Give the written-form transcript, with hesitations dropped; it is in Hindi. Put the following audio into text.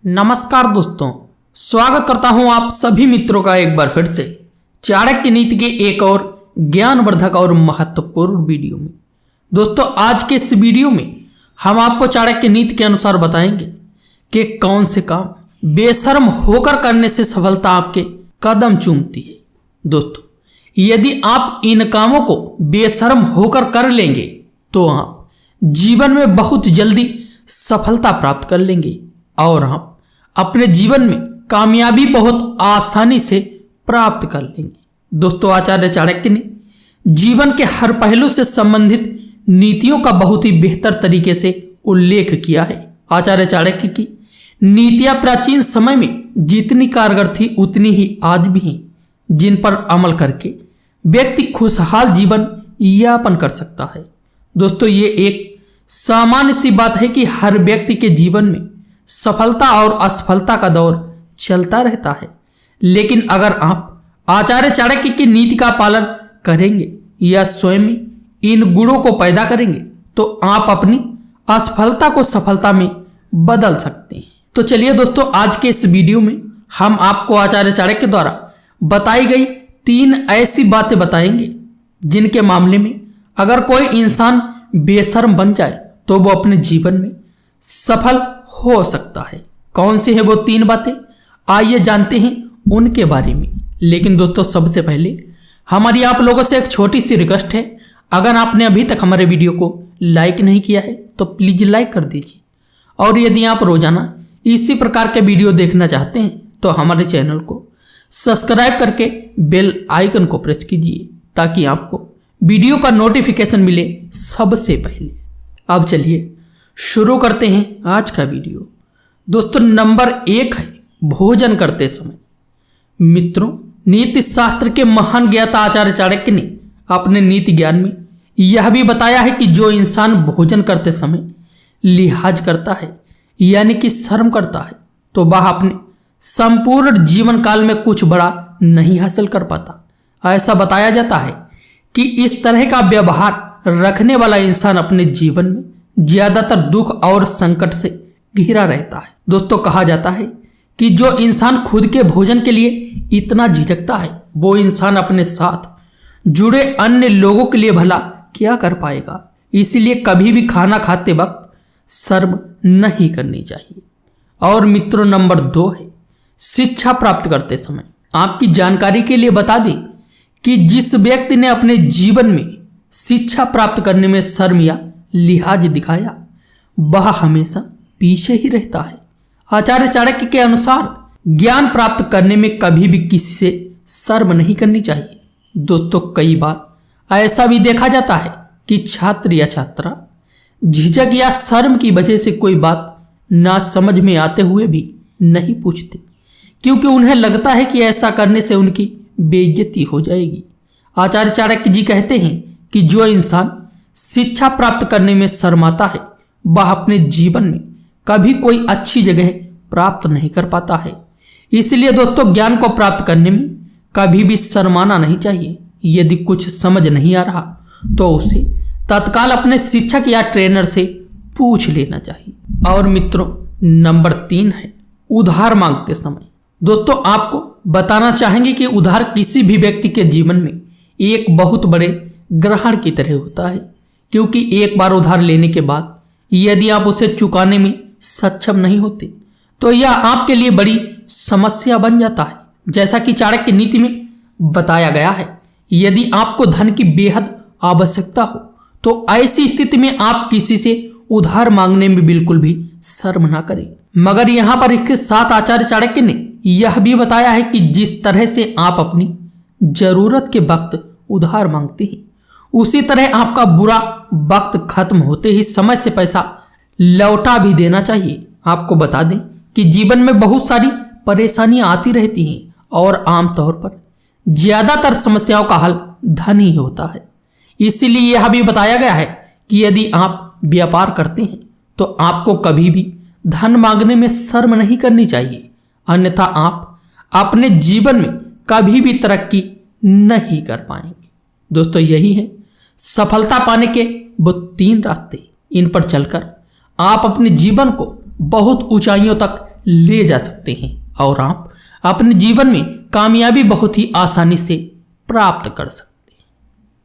नमस्कार दोस्तों, स्वागत करता हूं आप सभी मित्रों का एक बार फिर से चाणक्य नीति के एक और ज्ञानवर्धक और महत्वपूर्ण वीडियो में। दोस्तों, आज के इस वीडियो में हम आपको चाणक्य नीति के अनुसार बताएंगे कि कौन से काम बेशर्म होकर करने से सफलता आपके कदम चूमती है। दोस्तों, यदि आप इन कामों को बेशर्म होकर कर लेंगे तो आप जीवन में बहुत जल्दी सफलता प्राप्त कर लेंगे और आप अपने जीवन में कामयाबी बहुत आसानी से प्राप्त कर लेंगे। दोस्तों, आचार्य चाणक्य ने जीवन के हर पहलू से संबंधित नीतियों का बहुत ही बेहतर तरीके से उल्लेख किया है। आचार्य चाणक्य की नीतियां प्राचीन समय में जितनी कारगर थी उतनी ही आज भी हैं, जिन पर अमल करके व्यक्ति खुशहाल जीवन यापन कर सकता है। दोस्तों, ये एक सामान्य सी बात है कि हर व्यक्ति के जीवन में सफलता और असफलता का दौर चलता रहता है, लेकिन अगर आप आचार्य चाणक्य की नीति का पालन करेंगे या स्वयं में इन गुणों को पैदा करेंगे तो आप अपनी असफलता को सफलता में बदल सकते हैं। तो चलिए दोस्तों, आज के इस वीडियो में हम आपको आचार्य चाणक्य द्वारा बताई गई 3 ऐसी बातें बताएंगे जिनके मामले में अगर कोई इंसान बेशर्म बन जाए तो वो अपने जीवन में सफल हो सकता है। कौन सी है वो 3 बातें, आइए जानते हैं उनके बारे में। लेकिन दोस्तों, सबसे पहले हमारी आप लोगों से एक छोटी सी रिक्वेस्ट है, अगर आपने अभी तक हमारे वीडियो को लाइक नहीं किया है तो प्लीज लाइक कर दीजिए, और यदि आप रोजाना इसी प्रकार के वीडियो देखना चाहते हैं तो हमारे चैनल को सब्सक्राइब करके बेल आइकन को प्रेस कीजिए ताकि आपको वीडियो का नोटिफिकेशन मिले सबसे पहले। अब चलिए शुरू करते हैं आज का वीडियो। दोस्तों, नंबर 1 है भोजन करते समय। मित्रों, नीति शास्त्र के महान ज्ञाता आचार्य चाणक्य ने अपने नीति ज्ञान में यह भी बताया है कि जो इंसान भोजन करते समय लिहाज करता है यानी कि शर्म करता है तो वह अपने संपूर्ण जीवन काल में कुछ बड़ा नहीं हासिल कर पाता। ऐसा बताया जाता है कि इस तरह का व्यवहार रखने वाला इंसान अपने जीवन में ज्यादातर दुख और संकट से घिरा रहता है। दोस्तों, कहा जाता है कि जो इंसान खुद के भोजन के लिए इतना झिझकता है वो इंसान अपने साथ जुड़े अन्य लोगों के लिए भला क्या कर पाएगा। इसीलिए कभी भी खाना खाते वक्त शर्म नहीं करनी चाहिए। और मित्रों, नंबर 2 है शिक्षा प्राप्त करते समय। आपकी जानकारी के लिए बता दें कि जिस व्यक्ति ने अपने जीवन में शिक्षा प्राप्त करने में शर्म या लिहाज दिखाया वह हमेशा पीछे ही रहता है। आचार्य चाणक्य के अनुसार ज्ञान प्राप्त करने में कभी भी किसी से शर्म नहीं करनी चाहिए। दोस्तों, कई बार ऐसा भी देखा जाता है कि छात्र या छात्रा झिझक या शर्म की वजह से कोई बात ना समझ में आते हुए भी नहीं पूछते, क्योंकि उन्हें लगता है कि ऐसा करने से उनकी बेइज्जती हो जाएगी। आचार्य चाणक्य जी कहते हैं कि जो इंसान शिक्षा प्राप्त करने में शर्माता है वह अपने जीवन में कभी कोई अच्छी जगह प्राप्त नहीं कर पाता है। इसलिए दोस्तों, ज्ञान को प्राप्त करने में कभी भी शर्माना नहीं चाहिए। यदि कुछ समझ नहीं आ रहा तो उसे तत्काल अपने शिक्षक या ट्रेनर से पूछ लेना चाहिए। और मित्रों, नंबर 3 है उधार मांगते समय। दोस्तों, आपको बताना चाहेंगे कि उधार किसी भी व्यक्ति के जीवन में एक बहुत बड़े ग्रहण की तरह होता है, क्योंकि एक बार उधार लेने के बाद यदि आप उसे चुकाने में सक्षम नहीं होते तो यह आपके लिए बड़ी समस्या बन जाता है। जैसा कि चाणक्य नीति में बताया गया है, यदि आपको धन की बेहद आवश्यकता हो तो ऐसी स्थिति में आप किसी से उधार मांगने में बिल्कुल भी शर्म ना करें। मगर यहाँ पर इसके साथ आचार्य चाणक्य ने यह भी बताया है कि जिस तरह से आप अपनी जरूरत के वक्त उधार मांगते हैं उसी तरह आपका बुरा वक्त खत्म होते ही समय से पैसा लौटा भी देना चाहिए। आपको बता दें कि जीवन में बहुत सारी परेशानियां आती रहती हैं और आमतौर पर ज्यादातर समस्याओं का हल धन ही होता है। इसीलिए यह भी बताया गया है कि यदि आप व्यापार करते हैं तो आपको कभी भी धन मांगने में शर्म नहीं करनी चाहिए, अन्यथा आप अपने जीवन में कभी भी तरक्की नहीं कर पाएंगे। दोस्तों, यही है सफलता पाने के वो 3 रास्ते। इन पर चलकर आप अपने जीवन को बहुत ऊंचाइयों तक ले जा सकते हैं और आप अपने जीवन में कामयाबी बहुत ही आसानी से प्राप्त कर सकते हैं।